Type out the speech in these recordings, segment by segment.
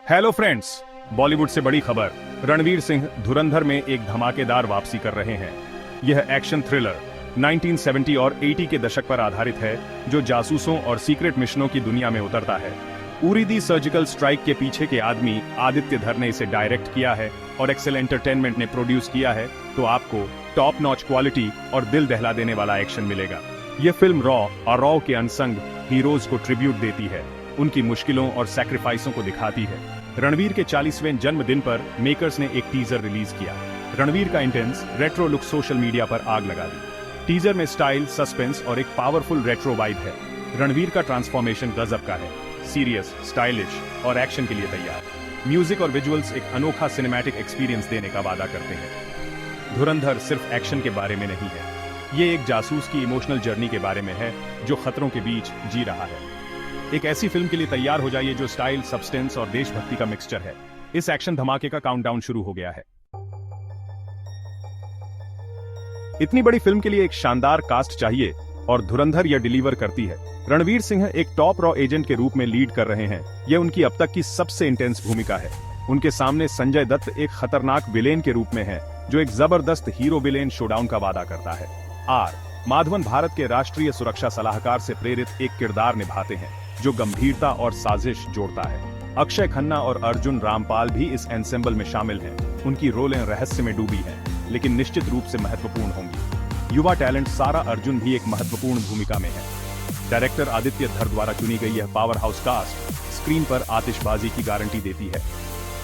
Hello friends, Bollywood से बड़ी खबर। रणवीर सिंह धुरंधर में एक धमाकेदार वापसी कर रहे हैं। यह एक्शन थ्रिलर 1970 और 80 के दशक पर आधारित है, जो जासूसों और सीक्रेट मिशनों की दुनिया में उतरता है। उरी दी सर्जिकल स्ट्राइक के पीछे के आदमी आदित्य धर ने इसे डायरेक्ट किया है और एक्सेल एंटरटेनमेंट ने प्रोड्यूस किया है, तो आपको टॉप नॉच क्वालिटी और दिल दहला देने वाला एक्शन मिलेगा। यह फिल्म रॉ और रॉ के अनसंग हीरोज को ट्रिब्यूट देती है, उनकी मुश्किलों और सैक्रिफाइसों को दिखाती है। रणवीर के 40वें जन्मदिन पर मेकर्स ने एक टीजर रिलीज किया। रणवीर का intense retro look social media पर आग लगा दी। टीजर में स्टाइल, सस्पेंस और एक पावरफुल रेट्रो वाइब है। रणवीर का ट्रांसफॉर्मेशन गजब का है, सीरियस, स्टाइलिश और एक्शन के लिए तैयार। म्यूजिक और विजुअल्स एक अनोखा सिनेमैटिक एक्सपीरियंस देने का वादा करते हैं। धुरंधर सिर्फ एक्शन के बारे में नहीं है, ये एक जासूस की इमोशनल जर्नी के बारे में है, जो खतरों के बीच जी रहा है। एक ऐसी फिल्म के लिए तैयार हो जाइए जो स्टाइल, सब्सटेंस और देशभक्ति का मिक्सचर है। इस एक्शन धमाके का काउंटडाउन शुरू हो गया है। इतनी बड़ी फिल्म के लिए एक शानदार कास्ट चाहिए और धुरंधर यह डिलीवर करती है। रणवीर सिंह एक टॉप रॉ एजेंट के रूप में लीड कर रहे हैं। यह उनकी अब तक की सबसे इंटेंस भूमिका है। उनके सामने संजय दत्त एक खतरनाक विलेन के रूप में है, जो एक जबरदस्त हीरो विलेन शोडाउन का वादा करता है। आर माधवन भारत के राष्ट्रीय सुरक्षा सलाहकार से प्रेरित एक किरदार निभाते हैं, जो गंभीरता और साजिश जोड़ता है। अक्षय खन्ना और अर्जुन रामपाल भी इस एंसेंबल में शामिल हैं। उनकी रोलें रहस्य में डूबी हैं, लेकिन निश्चित रूप से महत्वपूर्ण होंगी। युवा टैलेंट सारा अर्जुन भी एक महत्वपूर्ण भूमिका में है। डायरेक्टर आदित्य धर द्वारा चुनी गई यह पावर हाउस कास्ट स्क्रीन पर आतिशबाजी की गारंटी देती है।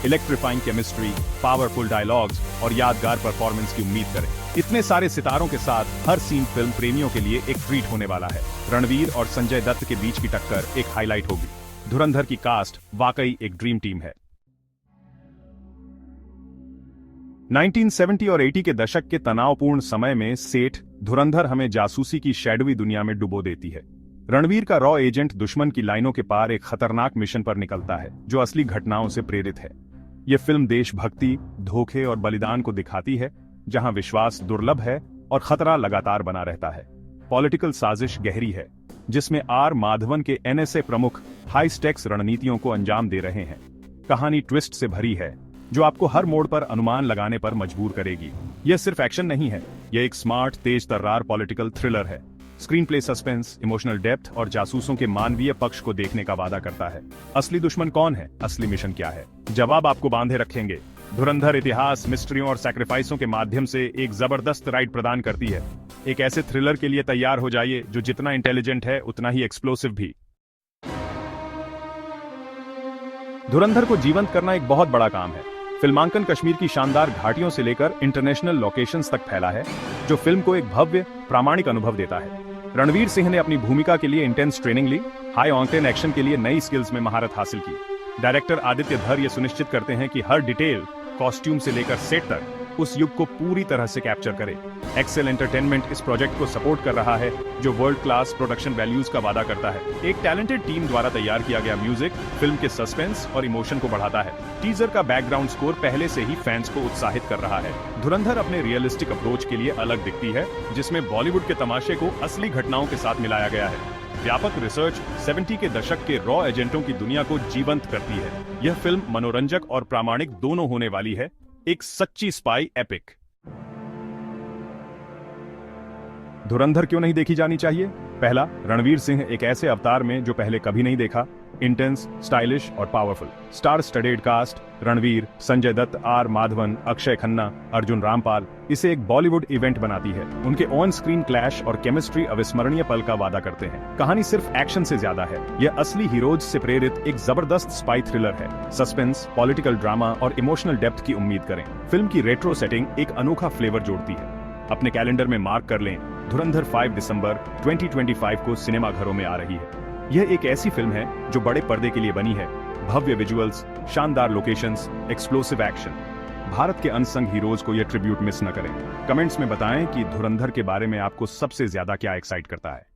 इलेक्ट्रीफाइंग केमिस्ट्री, पावरफुल डायलॉग्स और यादगार परफॉर्मेंस की उम्मीद करें। इतने सारे सितारों के साथ हर सीन फिल्म प्रेमियों के लिए एक ट्रीट होने वाला है। रणवीर और संजय दत्त के बीच की टक्कर एक हाईलाइट होगी। धुरंधर की कास्ट वाकई एक ड्रीम टीम है। 1970 और 80 के दशक के तनावपूर्ण समय में सेठ धुरंधर हमें जासूसी की शैडोवी दुनिया में डुबो देती है। रणवीर का रॉ एजेंट दुश्मन की लाइनों के पार एक खतरनाक मिशन पर निकलता है, जो असली घटनाओं से प्रेरित है। यह फिल्म देशभक्ति, धोखे और बलिदान को दिखाती है, जहां विश्वास दुर्लभ है और खतरा लगातार बना रहता है। पॉलिटिकल साजिश गहरी है, जिसमें आर माधवन के एनएसए प्रमुख हाई स्टेक्स रणनीतियों को अंजाम दे रहे हैं। कहानी ट्विस्ट से भरी है, जो आपको हर मोड़ पर अनुमान लगाने पर मजबूर करेगी। यह सिर्फ एक्शन नहीं है, यह एक स्मार्ट, तेज तर्रार पॉलिटिकल थ्रिलर है। Screen play suspense, emotional depth और जासूसों के मानवीय पक्ष को देखने का वादा करता है। असली दुश्मन कौन है, असली मिशन क्या है, जवाब आपको बांधे रखेंगे। धुरंधर इतिहास, मिस्ट्रियों और सैक्रिफाइसों के माध्यम से एक जबरदस्त राइड प्रदान करती है। एक ऐसे थ्रिलर के लिए तैयार हो जाइए जो जितना इंटेलिजेंट है उतना ही एक्सप्लोसिव भी। धुरंधर को जीवंत करना एक बहुत बड़ा काम है। फिल्मांकन कश्मीर की शानदार घाटियों से लेकर इंटरनेशनल लोकेशंस तक फैला है, जो फिल्म को एक भव्य, प्रामाणिक अनुभव देता है। रणवीर सिंह ने अपनी भूमिका के लिए इंटेंस ट्रेनिंग ली, हाई ऑक्टेन एक्शन के लिए नई स्किल्स में महारत हासिल की। डायरेक्टर आदित्य धर ये सुनिश्चित करते हैं कि हर डिटेल, कॉस्ट्यूम से लेकर सेट तक, उस युग को पूरी तरह से कैप्चर करे। एक्सेल एंटरटेनमेंट इस प्रोजेक्ट को सपोर्ट कर रहा है, जो वर्ल्ड क्लास प्रोडक्शन वैल्यूज का वादा करता है। एक टैलेंटेड टीम द्वारा तैयार किया गया म्यूजिक फिल्म के सस्पेंस और इमोशन को बढ़ाता है। टीजर का बैकग्राउंड स्कोर पहले से ही फैंस को उत्साहित कर रहा है। धुरंधर अपने रियलिस्टिक अप्रोच के लिए अलग दिखती है, जिसमें बॉलीवुड के तमाशे को असली घटनाओं के साथ मिलाया गया है। व्यापक रिसर्च 70 के दशक के रॉ एजेंटों की दुनिया को जीवंत करती है। यह फिल्म मनोरंजक और प्रामाणिक दोनों होने वाली है, एक सच्ची स्पाई एपिक। धुरंधर क्यों नहीं देखी जानी चाहिए? पहला, रणवीर सिंह एक ऐसे अवतार में जो पहले कभी नहीं देखा। इंटेंस, स्टाइलिश और powerful. Star studded cast, Ranveer, Sanjay Dutt, R Madhavan, Akshaye Khanna, Arjun Rampal इसे एक बॉलीवुड इवेंट बनाती है। उनके ऑन स्क्रीन क्लैश और केमिस्ट्री अविस्मरणीय पल का वादा करते हैं। कहानी सिर्फ एक्शन से ज्यादा है, यह असली हीरोज से प्रेरित एक जबरदस्त स्पाई थ्रिलर है। सस्पेंस, पॉलिटिकल ड्रामा और इमोशनल डेप्थ की उम्मीद करें। फिल्म की रेट्रो सेटिंग एक अनोखा फ्लेवर जोड़ती है। अपने कैलेंडर में मार्क कर लें, धुरंधर 5 दिसंबर 2025 को सिनेमाघरों में आ रही है। यह एक ऐसी फिल्म है जो बड़े पर्दे के लिए बनी है। भव्य विजुअल्स, शानदार लोकेशंस, एक्सप्लोसिव एक्शन। भारत के अनसंग हीरोज को यह ट्रिब्यूट मिस न करें। कमेंट्स में बताएं कि धुरंधर के बारे में आपको सबसे ज्यादा क्या एक्साइट करता है।